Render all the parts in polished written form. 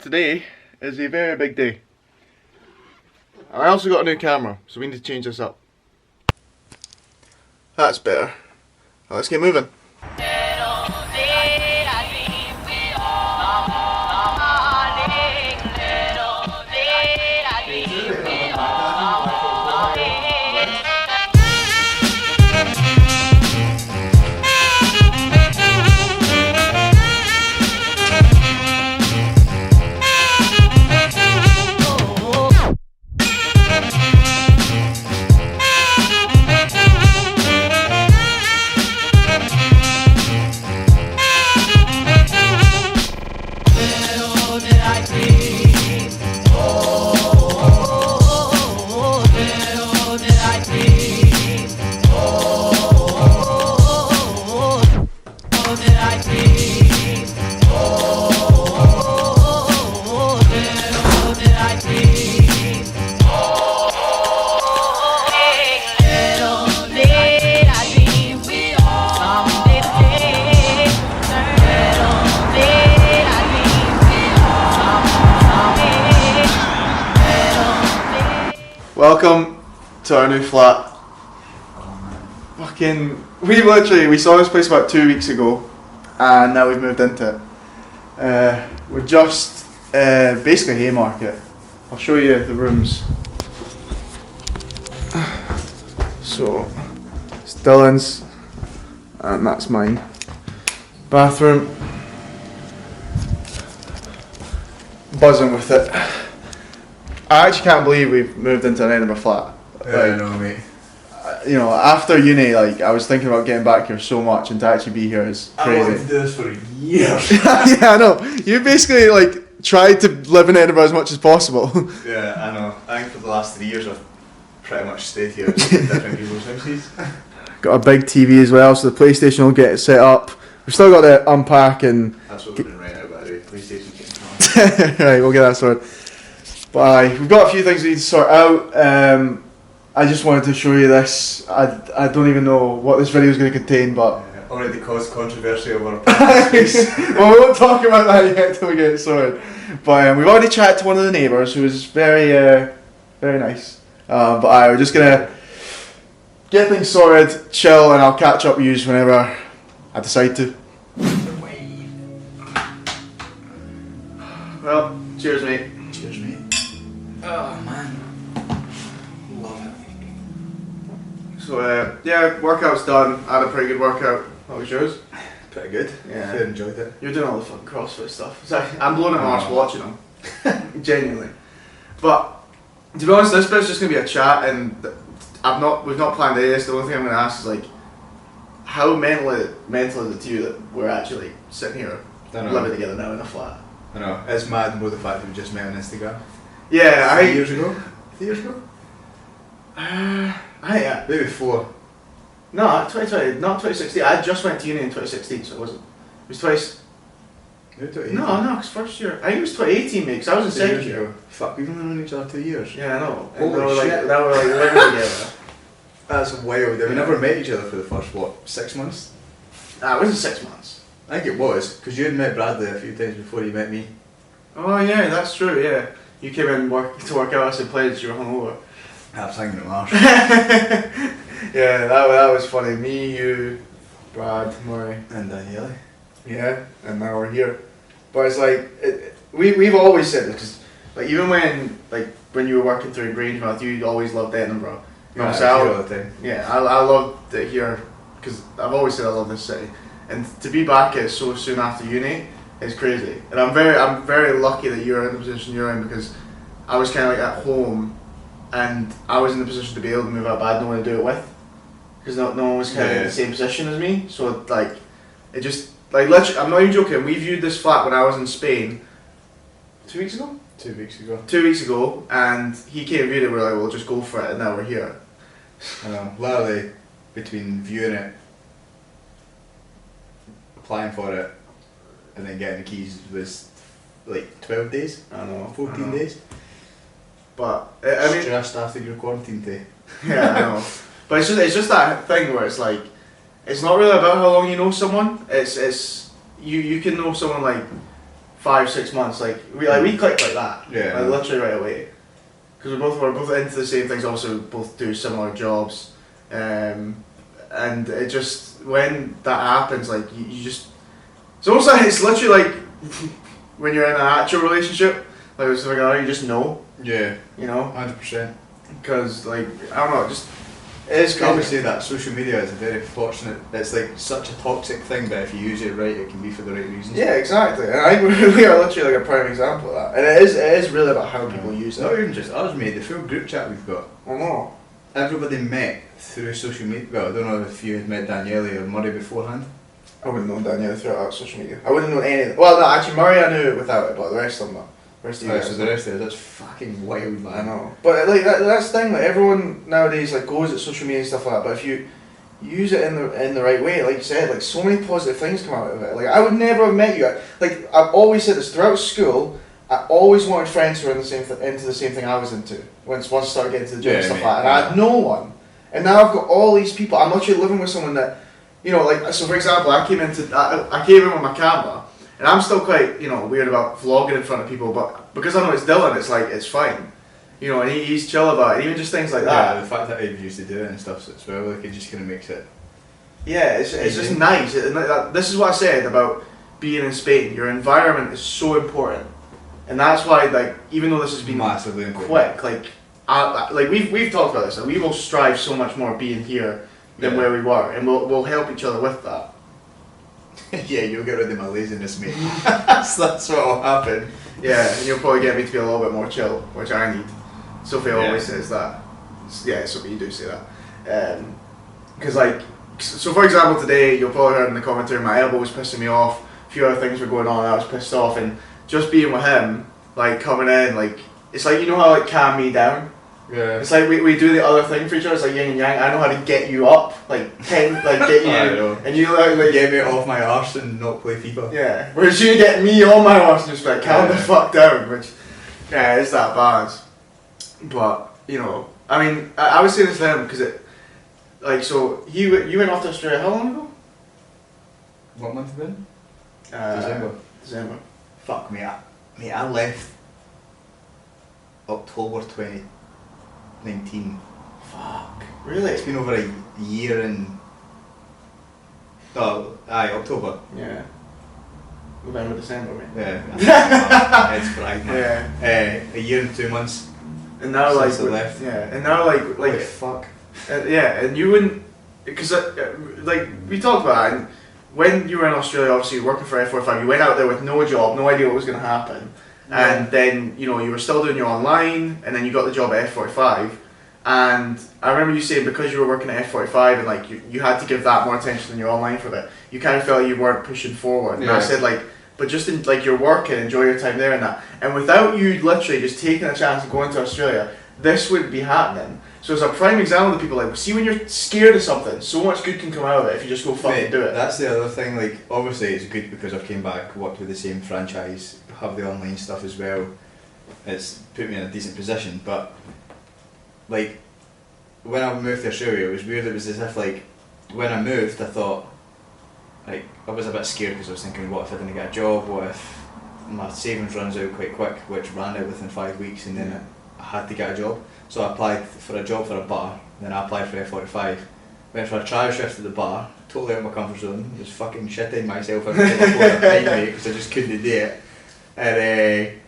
Today is a very big day. I also got a new camera, so we need to change this up. That's better. Now let's get moving. Welcome to our new flat. We saw this place about 2 weeks ago, and now we've moved into it. We're just basically Haymarket. I'll show you the rooms. So, it's Dylan's, and that's mine. Bathroom. Buzzing with it. I actually can't believe we've moved into an Edinburgh flat. Yeah, I know, mate. You know, after uni, I was thinking about getting back here so much, and to actually be here is crazy. I wanted to do this for years. Yeah, I know. You basically tried to live in Edinburgh as much as possible. Yeah, I know. I think for the last 3 years I've pretty much stayed here at different people's houses. Got a big TV as well, so the PlayStation will get set up. We've still got to unpack and. That's what we're doing right now, by the way. PlayStation's getting on. Right, we'll get that sorted. But we've got a few things we need to sort out. I just wanted to show you this. I don't even know what this video is going to contain, but already caused controversy over space. Well, we won't talk about that yet till we get it sorted. But we've already chatted to one of the neighbours who was very nice. But we're just gonna get things sorted, chill, and I'll catch up with you whenever I decide to. Well, cheers, mate. Cheers, mate. Oh man, love it. So yeah, workout's done. I had a pretty good workout. How was yours? Pretty good. Yeah. I enjoyed it. You're doing all the fucking CrossFit stuff. I'm blowing it my arse watching them. Genuinely. But to be honest, this bit's just gonna be a chat, and we've not planned any of this. The only thing I'm gonna ask is how mental is it to you that we're actually sitting here living together now in a flat? I know. It's mad more the fact that we just met on Instagram. Yeah, 3 years ago? 3 years ago? Yeah. Maybe 4. No, 2020, not 2016. I just went to uni in 2016, so it wasn't. It was twice. Maybe 2018. No, because first year. I think it was 2018, mate, because I was in second year. Fuck, we've only known each other 2 years. Yeah, I know. Holy shit. Now we're living together. That's wild. We never met each other for the first, 6 months? Nah, it wasn't 6 months. I think it was, because you had met Bradley a few times before you met me. Oh yeah, that's true, yeah. You came in to work out, I said played, you were hungover. I was hanging at Marsh. Yeah, that was funny. Me, you, Brad, Murray. And Daniele. Yeah, and now we're here. But it's we've always said this, because even when you were working through Grangemouth, you always loved Edinburgh. Yeah, all the time. Yeah, I loved it here, because I've always said I love this city. And to be back here so soon after uni is crazy. And I'm very lucky that you're in the position you're in, because I was kind of at home, and I was in the position to be able to move out, but I had no one to do it with, because no one was kind of in the same position as me. So it just literally, I'm not even joking. We viewed this flat when I was in Spain 2 weeks ago. 2 weeks ago. 2 weeks ago, and he came and viewed it. We're like, well, just go for it, and now we're here. I know. Literally, between viewing it, applying for it, and then getting the keys was 12 days. I know. 14 days. But I mean, just after your quarantine day. Yeah, I know. But it's just that thing where it's it's not really about how long you know someone. It's you can know someone 5-6 months, like we clicked like that, Yeah. like literally right away, because we're both into the same things. Also, we both do similar jobs, and it just when that happens, like you just it's almost like it's literally like when you're in an actual relationship, like with something like that, you just know, Yeah. you know, 100%. because like I don't know, just it is I always crazy. say that social media is a very fortunate. It's like such a toxic thing, but if you use it right, it can be for the right reasons. Yeah, exactly, and I think we are literally like a prime example of that, and it is really about how people use Not it. even just us, mate. The full group chat we've got. I know. Everybody met through social media. Well, I don't know if you had met Daniele or Murray beforehand. I wouldn't know Danielle throughout social media. I wouldn't know any. Well, no, actually, Murray I knew without it, but the rest of them, not. The rest of you Right, guys. so the rest of it, that's fucking wild, man. I know, but like that's the thing. Like everyone nowadays, like goes at social media and stuff like that. But if you use it in the right way, like you said, like so many positive things come out of it. Like I would never have met you. Like I've always said this throughout school. I always wanted friends who were in the same into the same thing I was into. Once I started getting to the gym and stuff mate, like that, and I had no one. And now I've got all these people. I'm literally living with someone that, you know, like so. For example, I came in with my camera, and I'm still quite, you know, weird about vlogging in front of people. But because I know it's Dylan, it's like it's fine, you know. And he's chill about it. Even just things like that. Yeah, the fact that I used to do it and stuff as well, like it just kind of makes it. Yeah, it's just nice. This is what I said about being in Spain. Your environment is so important, and that's why, like, even though this has been Massively important. quick, like we've talked about this. Like, we will strive so much more being here than where we were, and we'll help each other with that. Yeah, you'll get rid of my laziness, mate. That's what will happen. Yeah, and you'll probably get me to be a little bit more chill, which I need. Sophie Yeah. always says that. Yeah, Sophie, you do say that. Because like, so for example, today you'll probably heard in the commentary my elbow was pissing me off. A few other things were going on, and I was pissed off, and just being with him, like coming in, like it's like, you know how like calm me down. Yeah. It's like we do the other thing for each other. It's like yin and yang. I know how to get you up, like get you, I know. and you like Get me off my arse and not play FIFA. yeah. Whereas you get me on my arse and just like calm the Yeah. fuck down, which yeah, it's that bad. But you know, I mean, I was saying this to him because it, like, so you went off to Australia how long ago? What month have we been? December. Fuck me, I left October 2019. Fuck. Really? It's been over a year and... Oh, aye, October. Yeah. November, December, mate. Yeah. It's fried, man. Yeah. A year and 2 months. And now Since like I left. yeah, and now like Holy fuck. yeah, and you wouldn't, because like we talked about it, and when you were in Australia, obviously you were working for F45, you went out there with no job, no idea what was going to happen, and then you know you were still doing your online, and then you got the job at F45, and I remember you saying because you were working at F45 and like you had to give that more attention than your online for a bit, you kind of felt like you weren't pushing forward, and I said like, but just in like your work and enjoy your time there and that, and without you literally just taking a chance of going to Australia, this would be happening. So it's a prime example of people like, see when you're scared of something, so much good can come out of it if you just go fucking do it. That's the other thing, like, obviously it's good because I've came back, worked with the same franchise, have the online stuff as well. It's put me in a decent position, but like, when I moved to Australia, it was weird. It was as if like, when I moved, I thought, like, I was a bit scared because I was thinking, what if I didn't get a job? What if my savings runs out quite quick, which ran out within 5 weeks, and then I had to get a job. So I applied for a job for a bar, then I applied for F45, went for a trial shift at the bar, totally out of my comfort zone, was fucking shitting myself every time I because I just couldn't do it. And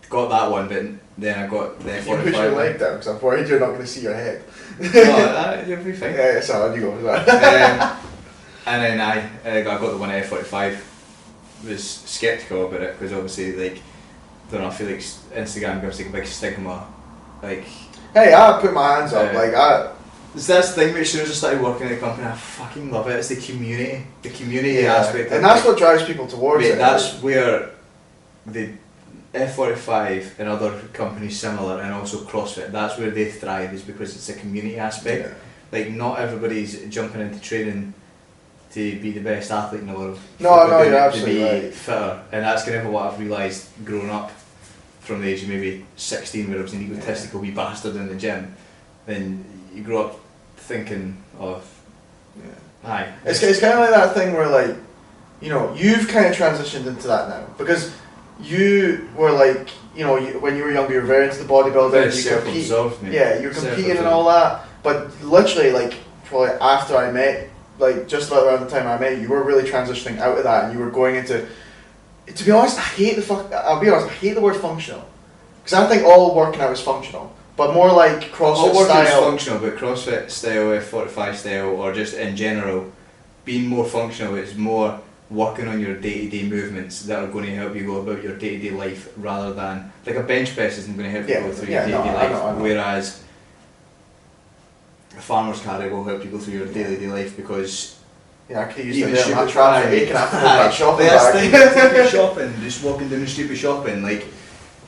got that one, but then I got the F45. You push your leg down because I'm worried you're not going to see your head. No, you'll be fine. Yeah, so you go for that. And then I got the one at F45. Was sceptical about it because obviously, like, don't know, I feel like Instagram gives like a big stigma. Like, hey, I put my hands up. Like it's that thing. As soon as I started working at the company, I fucking love it. It's the community aspect, and that's what drives people towards it. That's where the F45 and other companies similar, and also CrossFit. That's where they thrive, is because it's a community aspect. Yeah. Like, not everybody's jumping into training to be the best athlete in the world. No, you're to absolutely be right. fitter, and that's kind of what I've realised growing up from the age of maybe 16, where I was an egotistical wee bastard in the gym. Then you grow up thinking of, Yeah. aye. It's kind of like that thing where like you know, you've kind of transitioned into that now because you were like, you know, when you were younger, you were very into the bodybuilding. Yeah, you're competing and all that. But literally, like, probably after I met, like, just about around the time I met you, were really transitioning out of that, and you were going into. To be honest, I'll be honest, I hate the word functional, because I think all working out is functional. But more like CrossFit all working style. is functional, but CrossFit style, F45 style, or just in general, being more functional is more working on your day-to-day movements that are going to help you go about your day-to-day life, rather than like a bench press isn't going to help you go through your day-to-day life, I know. whereas a farmer's carry will help you go through your daily life because. Yeah, I could use it there. My traps are aching after that shopping bag. Shopping, just walking down the street with shopping, like,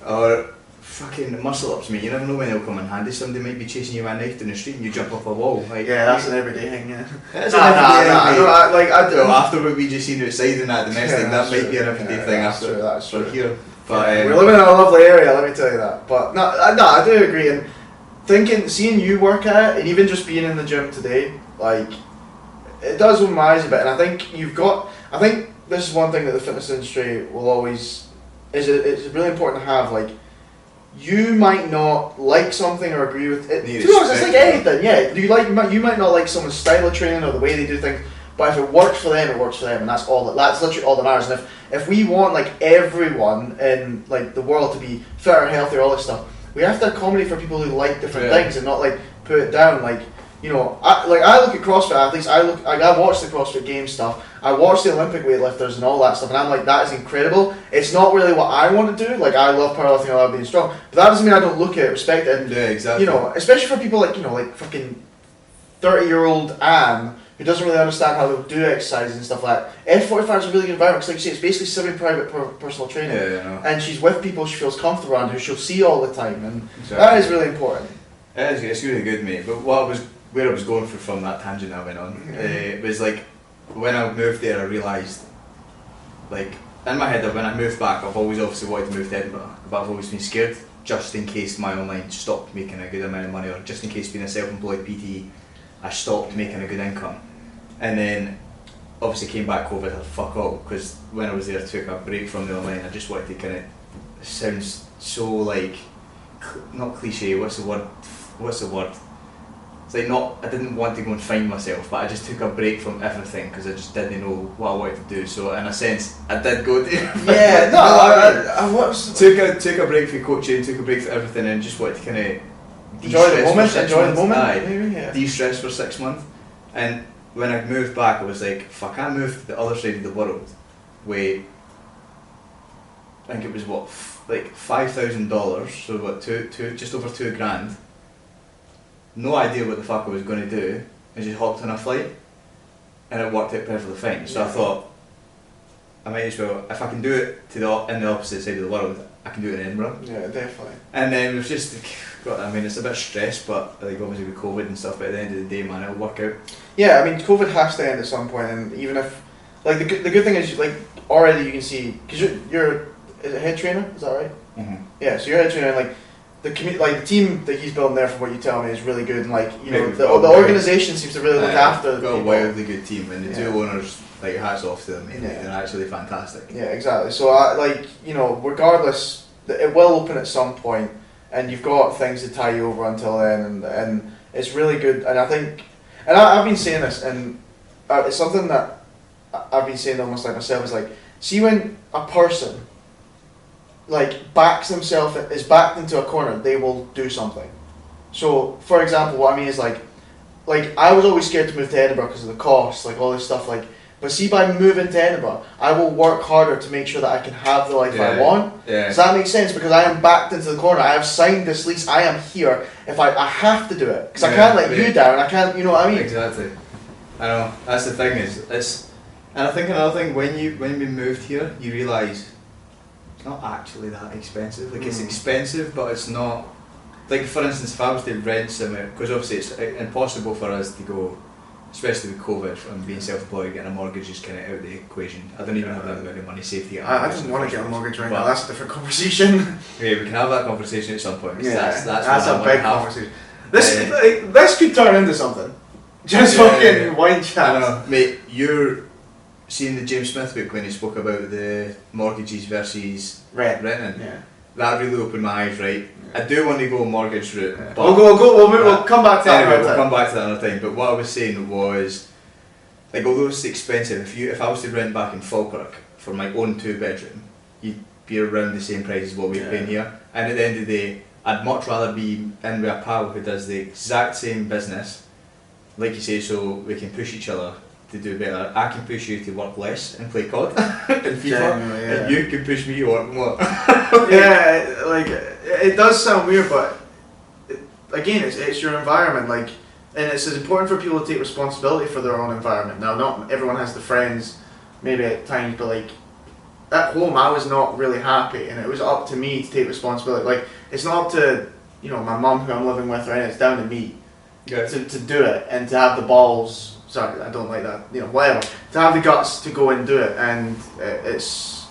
or fucking muscle ups, mate. You never know when they'll come in handy. Somebody might be chasing you with a knife down the street and you jump off a wall. Like, yeah, that's an everyday thing. Yeah. That's an everyday thing. I do. Well, after what we just seen outside in that domestic, that might be an everyday thing after. That's true. Here, but we're living in a lovely area. Let me tell you that. But no, I do agree. And seeing you work at it, and even just being in the gym today, like. It does open my eyes a bit, and I think I think this is one thing that the fitness industry will always it's really important to have. Like, you might not like something or agree with it. To be honest, it's like anything. Yeah, you might not like someone's style of training or the way they do things, but if it works for them, it works for them, and that's literally all that matters. And if we want like everyone in like the world to be fitter, healthier, all this stuff, we have to accommodate for people who like different things and not like put it down like. You know, I look at CrossFit athletes. I watch the CrossFit Games stuff. I watch the Olympic weightlifters and all that stuff, and I'm like, that is incredible. It's not really what I want to do. Like, I love powerlifting, I love being strong, but that doesn't mean I don't look at it, respect it. And, yeah, exactly. You know, especially for people like, you know, like fucking 30-year-old Anne who doesn't really understand how to do exercises and stuff like that. F45 is a really good environment because, like you say, it's basically semi-private personal training. Yeah. And she's with people she feels comfortable around, who she'll see all the time, and that is really important. It's really good, mate. But where I was going from that tangent I went on, it was like, when I moved there I realised, like, in my head that when I moved back, I've always obviously wanted to move to Edinburgh, but I've always been scared, just in case my online stopped making a good amount of money, or just in case being a self-employed PT, I stopped making a good income. And then, obviously came back COVID, I fuck all, because when I was there I took a break from the online, I just wanted to kind of, it sounds so like, not cliche, what's the word? It's like I didn't want to go and find myself, but I just took a break from everything because I just didn't know what I wanted to do. So in a sense, I did go to yeah, no, I took a break from coaching, took a break from everything, and just wanted to kind of enjoy the moment, de-stress for 6 months. And when I moved back, I was like, fuck, I moved to the other side of the world, where I think it was like $5,000, so what, just over $2,000. No idea what the fuck I was going to do, and just hopped on a flight, and it worked out perfectly fine. So I thought, I might as well, if I can do it in the opposite side of the world, I can do it in Edinburgh. Yeah, definitely. And then it was just, I mean, it's a bit stress, but like obviously with COVID and stuff, but at the end of the day, man, it'll work out. Yeah, I mean, COVID has to end at some point, and even if, like, the good thing is, like, already you can see, because you're a head trainer, is that right? Mm-hmm. Yeah, so you're a head trainer, and like, the team that he's building there, from what you tell me, is really good, and like, you know, the organisation seems to really look after. We've got a wildly good team, and the two owners, like, hats off to them, they're actually fantastic. Yeah, exactly. So like, you know, regardless, it will open at some point, and you've got things to tie you over until then, and it's really good. And I think, and I've been saying this, and it's something that I've been saying almost like myself, is like, see when a person like backs themselves, is backed into a corner, they will do something. So, for example, what I mean is like I was always scared to move to Edinburgh because of the cost, like all this stuff, like, but see, by moving to Edinburgh, I will work harder to make sure that I can have the life I want. Yeah. Does that make sense? Because I am backed into the corner. I have signed this lease. I am here. If I have to do it, because I can't let you down. I can't, you know what I mean? Exactly. I know. That's the thing and I think another thing, when we moved here, you realise it's not actually that expensive. Like, it's expensive, but it's not. Like, for instance, if I was to rent somewhere, because obviously it's impossible for us to go, especially with COVID and being self-employed, getting a mortgage is kind of out of the equation. I don't even have that amount of money saved to get a mortgage. I just want to get a mortgage right now. That's a different conversation. Yeah, we can have that conversation at some point. Yeah, that's a big conversation. This could turn into something. Just fucking wine chat. I know, mate. You're seeing the James Smith book when he spoke about the mortgages versus renting. Yeah. That really opened my eyes, right? Yeah. I do want to go mortgage route. Yeah. But We'll come back to that. Anyway, we'll come back to that another time. But what I was saying was, like, although it's expensive, if I was to rent back in Falkirk for my own 2-bedroom, you'd be around the same price as what we're paying here. And at the end of the day, I'd much rather be in with a pal who does the exact same business, like you say, so we can push each other to do better. I can push you to work less and play COD and FIFA, and you can push me to work more. Yeah, like, it does sound weird, but again, it's your environment, like, and it's important for people to take responsibility for their own environment. Now, not everyone has the friends, maybe at times, but like, at home I was not really happy, and it was up to me to take responsibility. Like, it's not up to, you know, my mum who I'm living with, right? It's down to me to do it, and to have the balls. Sorry, I don't like that. You know, whatever. To have the guts to go and do it, and it's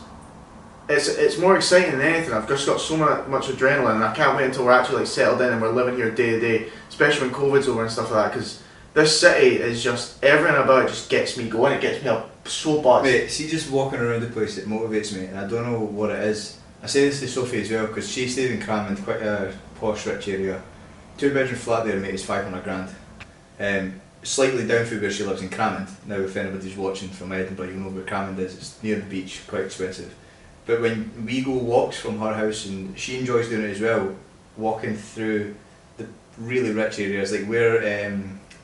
more exciting than anything. I've just got so much adrenaline, and I can't wait until we're actually like settled in and we're living here day to day, especially when COVID's over and stuff like that. Because this city is just, everything about it just gets me going. It gets me up so bad. Mate, see, just walking around the place, it motivates me, and I don't know what it is. I say this to Sophie as well, because she stayed in Cramond, quite a posh, rich area. 2-bedroom flat there, mate, is 500 grand. Slightly down from where she lives in Cramond. Now, if anybody's watching from Edinburgh, you'll know where Cramond is. It's near the beach, quite expensive. But when we go walks from her house, and she enjoys doing it as well, walking through the really rich areas, like where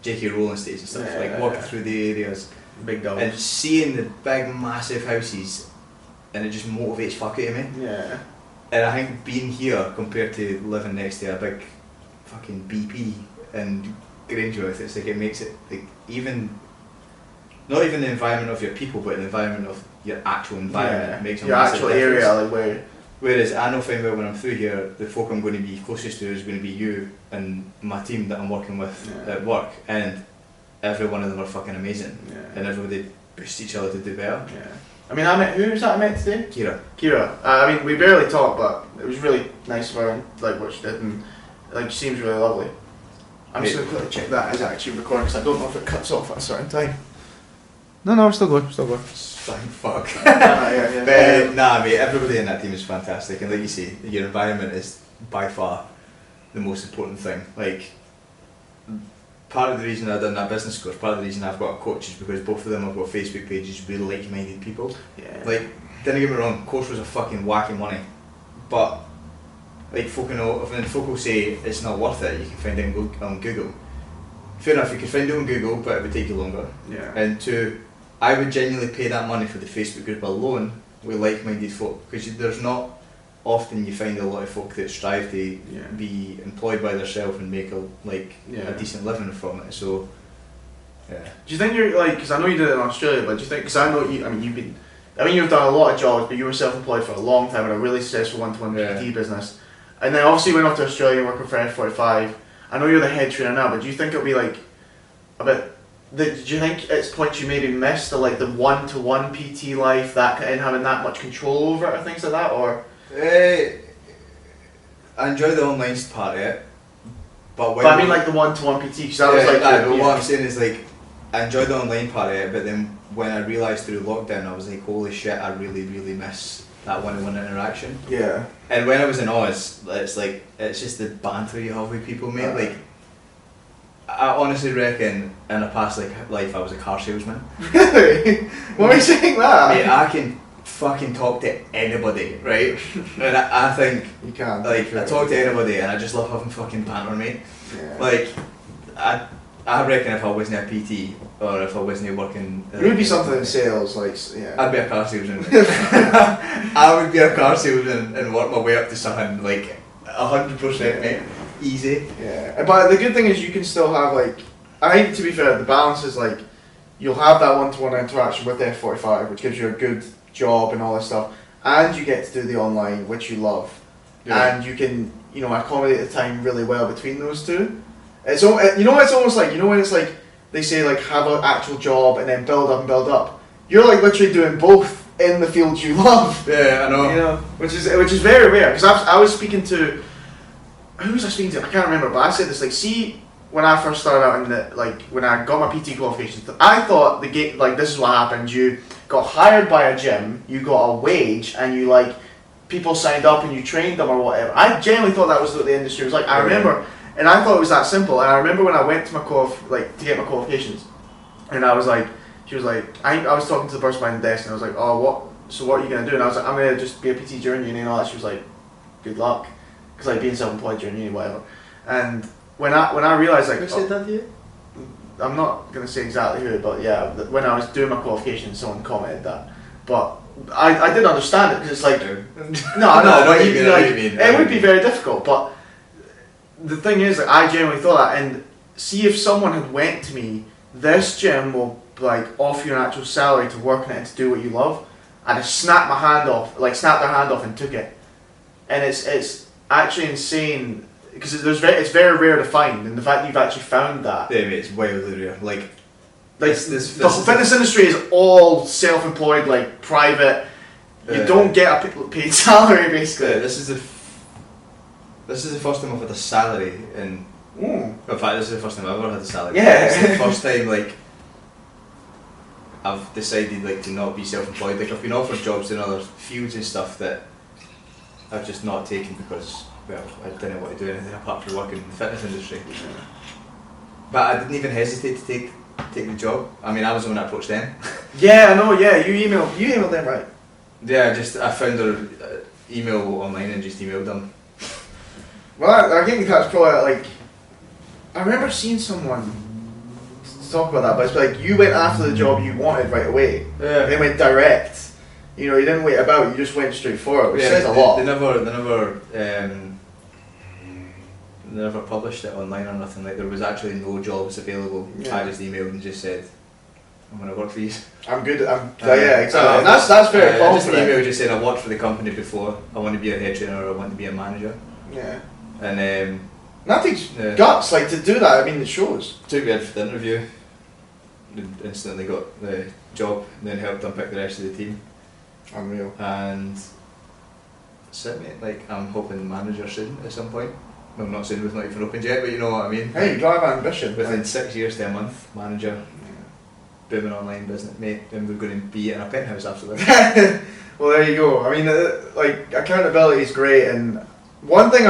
J.K. Rowling stays and stuff, like walking through the areas, big dogs, and seeing the big, massive houses, and it just motivates fuck out of me. Yeah. And I think being here compared to living next to a big fucking BP and Grangemouth, it's like it makes it like not even the environment of your people, but the environment of your actual environment makes a your massive actual difference. area, like where. Whereas I know fine well when I'm through here, the folk I'm going to be closest to is going to be you and my team that I'm working with at work, and every one of them are fucking amazing, and everybody boosts each other to do better. Yeah. I mean, who was that I met today? Kira. I mean, we barely talked, but it was really nice of her, like what she did, and like she seems really lovely. I'm just going to quickly check that is actually recording, because I don't know if it cuts off at a certain time. No, we're still going. Thank fuck. Yeah. But nah, mate, everybody in that team is fantastic, and like you say, your environment is by far the most important thing. Like, part of the reason I've done that business course, part of the reason I've got a coach is because both of them have got Facebook pages with like-minded people. Yeah. Like, didn't get me wrong, course was a fucking whack of money, but like folk will say it's not worth it, you can find it on Google. Fair enough, you could find it on Google, but it would take you longer. Yeah. And two, I would genuinely pay that money for the Facebook group alone with like-minded folk, because there's not often you find a lot of folk that strive to be employed by themselves and make a decent living from it. So, yeah. Do you think you're like, because I know you did it in Australia, but do you think, because I know you, I mean you've done a lot of jobs, but you were self-employed for a long time in a really successful one-to-one PT business, and then obviously you went off to Australia working for F45. I know you're the head trainer now, but do you think it'll be like a bit? Do you think it's points you maybe missed the one-to-one PT life, that and having that much control over it, or things like that, or? I enjoy the online part of it, but I mean like the one-to-one PT, because that was like. What I'm saying is like, I enjoy the online part of it, but then when I realised through lockdown, I was like, holy shit, I really, really miss that one-to-one interaction. Yeah. And when I was in Oz, it's just the banter you have with people, mate. Like, I honestly reckon in a past life I was a car salesman. Really? Why are you saying that? Mate, I can fucking talk to anybody, right? And I think you can. Like, I talk to anybody, and I just love having fucking banter, mate. Yeah. Like, I reckon if I wasn't a PT or if I wasn't working, it would be something in sales, like I'd be a car salesman. I would be a car salesman and work my way up to something like 100%, mate. Easy. Yeah, but the good thing is you can still have I think, to be fair, the balance is you'll have that one-to-one interaction with the F45, which gives you a good job and all this stuff, and you get to do the online, which you love, and you can accommodate the time really well between those two. It's it's almost like when it's like they say have an actual job and then build up. You're literally doing both in the field you love. Yeah, I know. Which is very rare, because I was speaking to. Who was I speaking to? I can't remember, but I said this, see, when I first started out in when I got my PT qualifications, I thought the game, this is what happened, you got hired by a gym, you got a wage, and you like people signed up and you trained them or whatever. I genuinely thought that was what the industry was like. I remember, and I thought it was that simple. And I remember when I went to my to get my qualifications, and I was like, she was like, I was talking to the person behind the desk, and I was like, oh, what? So what are you gonna do? And I was like, I'm gonna just be a PT during uni and all that. She was like, good luck, because like being self-employed during uni, whatever. And when I realized like, who said that to you? I'm not gonna say exactly who, but yeah, when I was doing my qualifications, someone commented that, but I did understand it because it's like, it would be very difficult. But the thing is, like, I genuinely thought that, and see if someone had went to me, this gym will like offer you an actual salary to work in it and to do what you love, I'd have snapped their hand off and took it. And it's actually insane because it's very rare to find, and the fact that you've actually found that. Yeah, mate, it's wildly rare. Like the fitness industry is all self-employed, like private. You don't get a paid salary, basically. Yeah, this is the first time I've had a salary, and in fact, this is the first time I've ever had a salary. Yeah, it's the first time like I've decided like to not be self-employed. Like I've been offered jobs in other fields and stuff that I've just not taken because, well, I didn't want to do anything apart from working in the fitness industry. Yeah. But I didn't even hesitate to take the job. I mean, I was the one that approached them. Yeah, I know. Yeah, you emailed them, right? Yeah, I found their email online and just emailed them. Well, I think that's probably like, I remember seeing someone talk about that, but it's like you went after the job you wanted right away. Yeah. They went direct. You know, you didn't wait about. You just went straight for it, which says a lot. They never published it online or nothing. Like there was actually no jobs available. Yeah. I just emailed and just said, I'm going to work for you. I'm good. Yeah, exactly. And that's very confident. Just an email just saying I worked for the company before. I want to be a head trainer or I want to be a manager. Yeah. And that takes guts, like to do that. I mean, it shows. Took me in for the interview. Instantly got the job, and then helped unpick the rest of the team. Unreal. And that's it, mate. Like I'm hoping the manager soon at some point. Well, I'm not saying we've not even opened yet, but you know what I mean. Hey, you drive ambition. Within 6 years to a month, manager, booming online business, mate. Then we're going to be in a penthouse after this. Well, there you go. I mean, like accountability is great, and a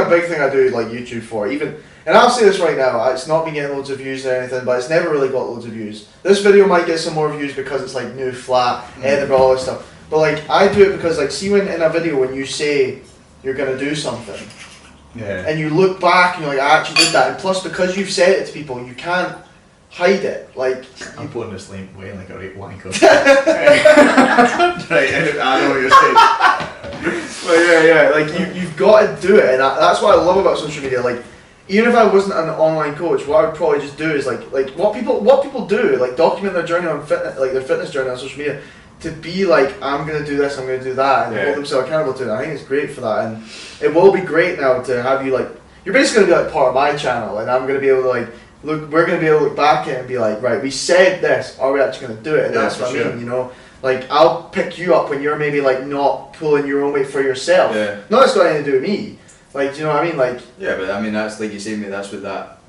big thing I do like YouTube for, even, and I'll say this right now, it's not been getting loads of views or anything, but it's never really got loads of views. This video might get some more views because it's like new, flat, Edinburgh, all this stuff. But like, I do it because like, see when in a video when you say you're going to do something, and you look back and you're like, I actually did that, and plus because you've said it to people, you can't hide it. Like, I'm putting this link way like a right wanker. Right, I know what you're saying. But yeah, like you've got to do it, and that's what I love about social media. Like, even if I wasn't an online coach, what I would probably just do is like what people do, like document their journey on fitness, like their fitness journey on social media, to be like, I'm gonna do this, I'm gonna do that, and hold themselves accountable to it. I think it's great for that, and it will be great now to have you like, you're basically gonna be like part of my channel, and I'm gonna be able to like look, we're gonna be able to look back at it and be like, right, we said this, are we actually gonna do it? And that's what I mean, you know. Like, I'll pick you up when you're maybe like not pulling your own weight for yourself. Yeah. No, that's got anything to do with me. Like, do you know what I mean? Like. Yeah, but I mean that's like you say, mate. That's what that.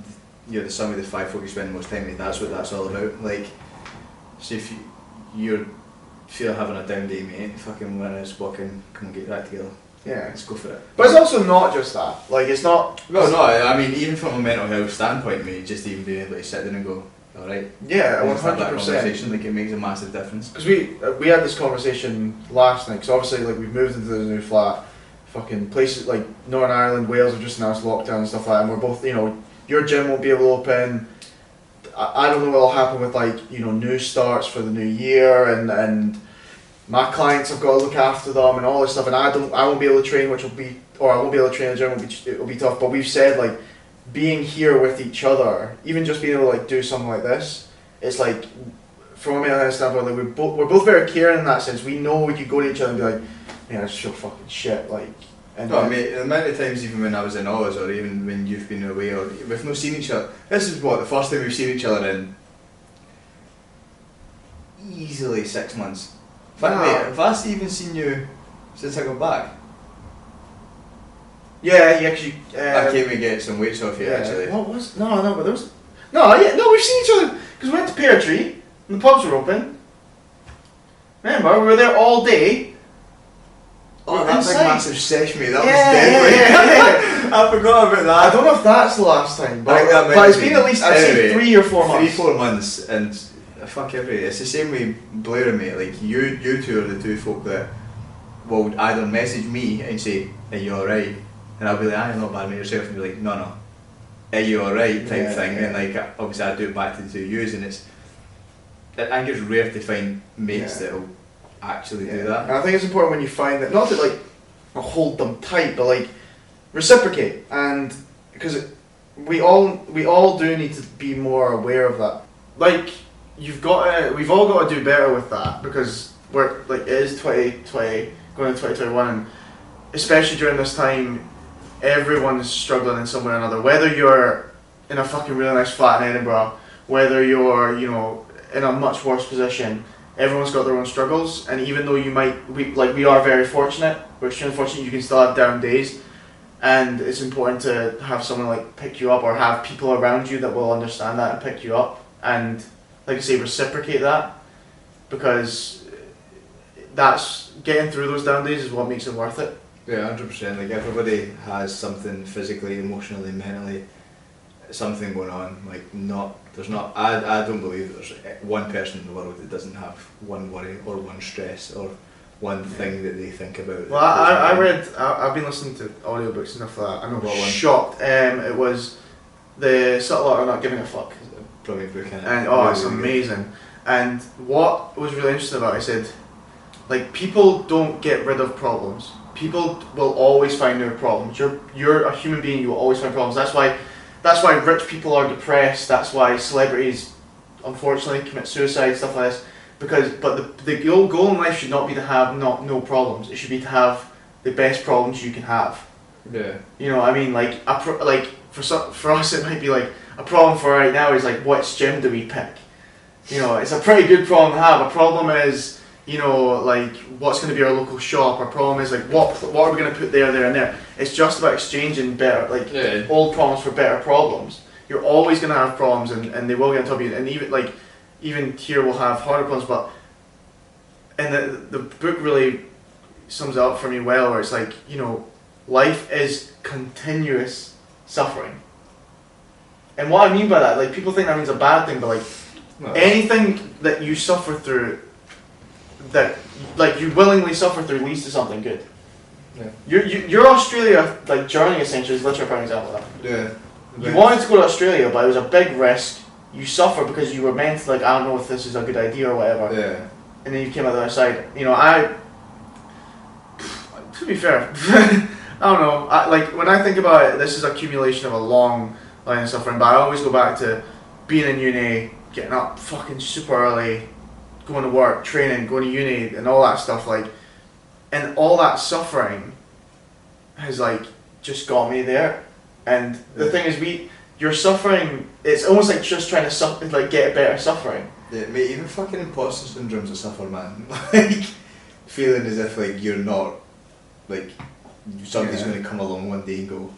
You're the sum of the 5 folk you spend the most time with. That's what that's all about. Like, so if you're feel having a down day, mate, fucking when it's walking, come and get that together. Yeah. Let's go for it. But it's also not just that. Like, it's not. Well, no. I mean, even from a mental health standpoint, mate, just even being able to sit there and go, all right. Yeah, 100%. Like, it makes a massive difference. Because we had this conversation last night. Because obviously, like, we've moved into the new flat. Fucking places like Northern Ireland, Wales have just announced lockdown and stuff like that. And we're both, you know, your gym won't be able to open. I don't know what will happen with like, you know, new starts for the new year, and my clients have got to look after them and all this stuff. And I won't be able to train, which will be, or I won't be able to train in the gym. It'll be tough. But we've said like, being here with each other, even just being able to like do something like this, it's like, from a mental health standpoint, like we're both very caring in that sense. We know we could go to each other and be like, man, I just feel fucking shit. Like, and no, mate, the amount of times even when I was in Oz, or even when you've been away, or we've not seen each other. This is what the first time we've seen each other in easily 6 months. In fact, mate, have I even seen you since I got back? Yeah, he actually. I came to get some weights off you actually. What was? But there was. No, we've seen each other because we went to Pear Tree and the pubs were open. Remember, we were there all day. Oh, that big massive sesh, mate. That was Yeah. deadly. I forgot about that. I don't know if that's the last time, I think that might but it's have been been. at least, I'd say, Anyway, 3 or 4 months. 3-4 months, and fuck it's the same way Blair and me. Like you two are the two folk that will either message me and say, "Are you alright?" and I'll be like, "I'm not bad, mate, yourself," and you're like, "No, are you alright?" type thing, and like obviously I do it back to the two yous, and I think it's rare to find mates that'll actually do that. And I think it's important when you find that, not to like hold them tight, but like reciprocate, and because we all do need to be more aware of that. Like we've all got to do better with that, because we're like, it is 2020 going into 2021, and especially during this time, everyone's struggling in some way or another. Whether you're in a fucking really nice flat in Edinburgh, whether you're in a much worse position, everyone's got their own struggles. And even though we are very fortunate, we're extremely fortunate, you can still have down days, and it's important to have someone like pick you up, or have people around you that will understand that and pick you up, and like I say, reciprocate that, because that's getting through those down days is what makes it worth it. Yeah, 100%. Like everybody has something physically, emotionally, mentally, something going on. Like I don't believe there's one person in the world that doesn't have one worry or one stress or one thing that they think about. Well, I've been listening to audiobooks and stuff like that. I'm shocked. It was The Subtle Art of Not Giving a Fuck. Brilliant book, and it's amazing. And what was really interesting about it, I said, like, people don't get rid of problems. People will always find new problems. You're a human being. You will always find problems. That's why rich people are depressed. That's why celebrities, unfortunately, commit suicide, stuff like this. But the goal in life should not be to have no problems. It should be to have the best problems you can have. Yeah. You know what I mean? Like for us, it might be like a problem for right now is like, which gym do we pick? It's a pretty good problem to have. A problem is, like, what's going to be our local shop. Our problem is like, what are we going to put there, and there. It's just about exchanging better, old problems for better problems. You're always going to have problems, and they will get on top of you. And even here we'll have harder problems, but and the book really sums it up for me well, where it's like, life is continuous suffering. And what I mean by that, like, people think that means a bad thing, but like, anything that you suffer through, that like you willingly suffer through, leads to something good. Yeah. Your Australia like journey essentially is literally a prime example of that. Yeah. You wanted to go to Australia, but it was a big risk. You suffer because you were meant to, like, I don't know if this is a good idea or whatever. Yeah. And then you came out the other side. To be fair, I don't know. Like, when I think about it, this is accumulation of a long line of suffering. But I always go back to being in uni, getting up fucking super early, going to work, training, going to uni, and all that stuff. Like, and all that suffering has like just got me there. And the thing is, you're suffering. It's almost like just trying to get better suffering. Yeah, mate. Even fucking imposter syndrome's a suffer, man. Like, feeling as if like you're not, like, somebody's going to come along one day and go,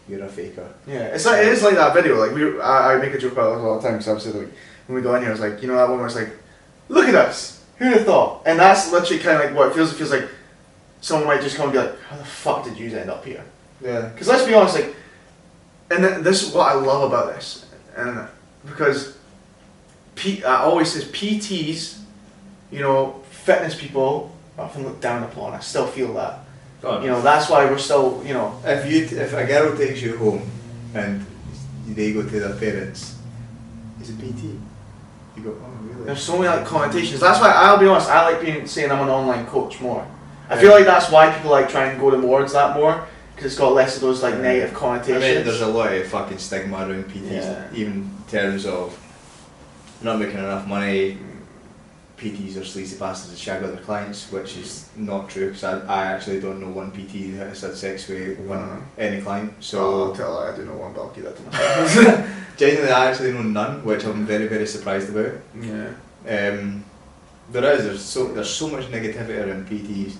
"You're a faker." Yeah, it is like that video. Like, I make a joke about it all the time, because obviously, like, when we go in here, it's like, that one where it's like, "Look at us, who'd have thought?" And that's literally kind of like what it feels. It feels like someone might just come and be like, "How the fuck did you end up here?" Yeah. Because let's be honest, like, and this is what I love about this, and because I always say PTs, fitness people are often looked down upon. I still feel that. That's why we're still, If a girl takes you home and they go to their parents, he's a PT. You go, oh really? There's so many like connotations. That's why I'll be honest. I like saying I'm an online coach more. I feel like that's why people like try and go towards that more, because it's got less of those like negative connotations. I mean, there's a lot of fucking stigma around PTs, even in terms of not making enough money. PTs are sleazy bastards that shag other clients, which is not true, because I actually don't know one PT that has had sex with any client. So I'll tell you, I do know one, but I'll keep that to myself. Genuinely, I actually know none, which I'm very, very surprised about. Yeah. There's so much negativity around PTs,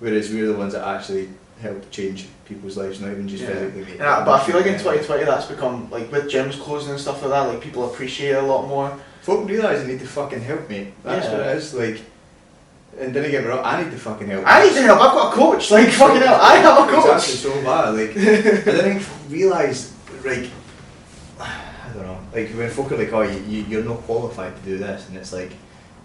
whereas we're the ones that actually help change people's lives, not even just physically. Yeah, but I feel like in 2020 that's become, like, with gyms closing and stuff like that, like, people appreciate it a lot more. Folk realise they need to fucking help me. That's what it is. Like, and didn't get me wrong, I need the fucking help. I need the help. I've got a coach. Like fucking hell, I have a coach. It's actually so bad. Like I didn't realise, like I don't know, like when folk are like, oh, you're not qualified to do this, and it's like,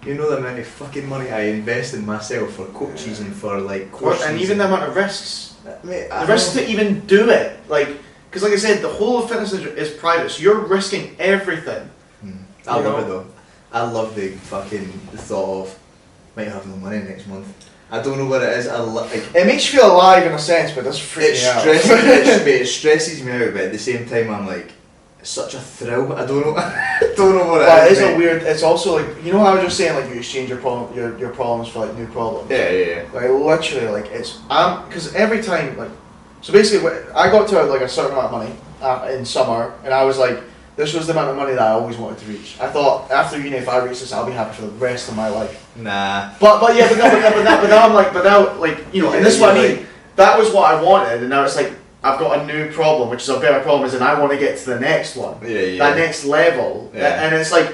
you know the amount of fucking money I invest in myself for coaches and for like courses, and even the amount of risks. Mate, The risks to even do it, like, because like I said, the whole of fitness is private, so you're risking everything. I love it though. I love the fucking thought of might have no money next month. I don't know what it is. Like, it makes you feel alive in a sense, but that's freaking out. It stresses me out, but at the same time I'm like, it's such a thrill. I don't know. I don't know what it is. It's a weird. It's also like, you know how I was just saying, like you exchange your problems for like new problems. Yeah. Like literally, like it's because every time, like, so basically I got to like a certain amount of money in summer, and I was like, this was the amount of money that I always wanted to reach. I thought after uni, if I reach this, I'll be happy for the rest of my life. Nah. But now I'm like, you know, and this is what I mean. That was what I wanted, and now it's like I've got a new problem, which is a better problem, and I want to get to the next one. Yeah. That next level, Yeah. and it's like,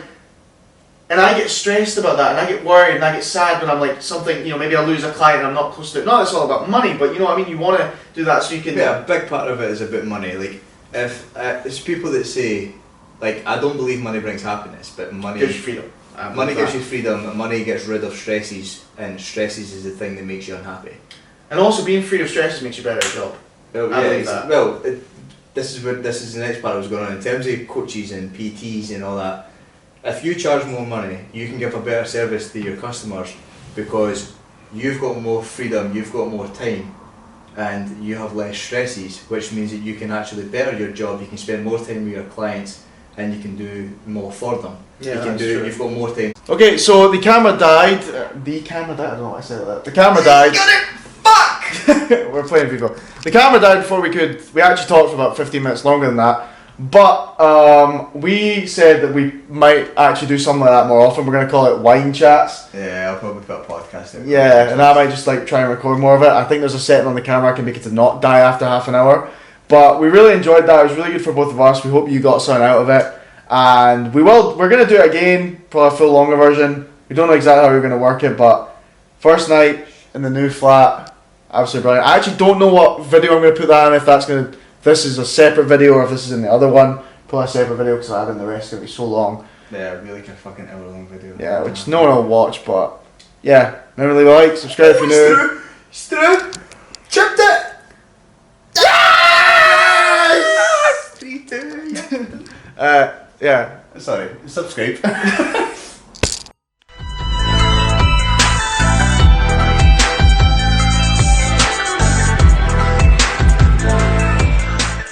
and I get stressed about that, and I get worried, and I get sad when I'm like something, you know, maybe I lose a client and I'm not close to it. Not that it's all about money, but you know what I mean. You want to do that so you can. Yeah, a big part of it is about money. Like if it's people that say, like, I don't believe money brings happiness, but money gives you freedom. Money gives you freedom. Money gets rid of stresses, and stresses is the thing that makes you unhappy. And also, being free of stresses makes you better at your job. Well, I believe that. Well, this is the next part I was going on in terms of coaches and PTs and all that. If you charge more money, you can give a better service to your customers because you've got more freedom, you've got more time, and you have less stresses, which means that you can actually better your job. You can spend more time with your clients, and you can do more for them. Yeah, You've got more time. Okay, so the camera died. The camera died. I don't know why I said that. The camera died. Got it. Fuck. We're playing people. The camera died before we could. We actually talked for about 15 minutes longer than that. But we said that we might actually do something like that more often. We're going to call it wine chats. Yeah, I'll probably put a podcast out. Yeah, and I might just like try and record more of it. I think there's a setting on the camera I can make it to not die after half an hour. But we really enjoyed that. It was really good for both of us. We hope you got something out of it. And we're going to do it again, probably a full longer version. We don't know exactly how we're going to work it, but first night in the new flat, absolutely brilliant. I actually don't know what video I'm going to put that in, if this is a separate video or if this is in the other one. Probably a separate video because I haven't, the rest of it be so long. Yeah, really like a fucking hour long video. Yeah, which no one will watch, but yeah. Remember to leave a like, subscribe if you're new. It's through! Chipped it! Yes! 3, 2, Yeah. Sorry, subscribe.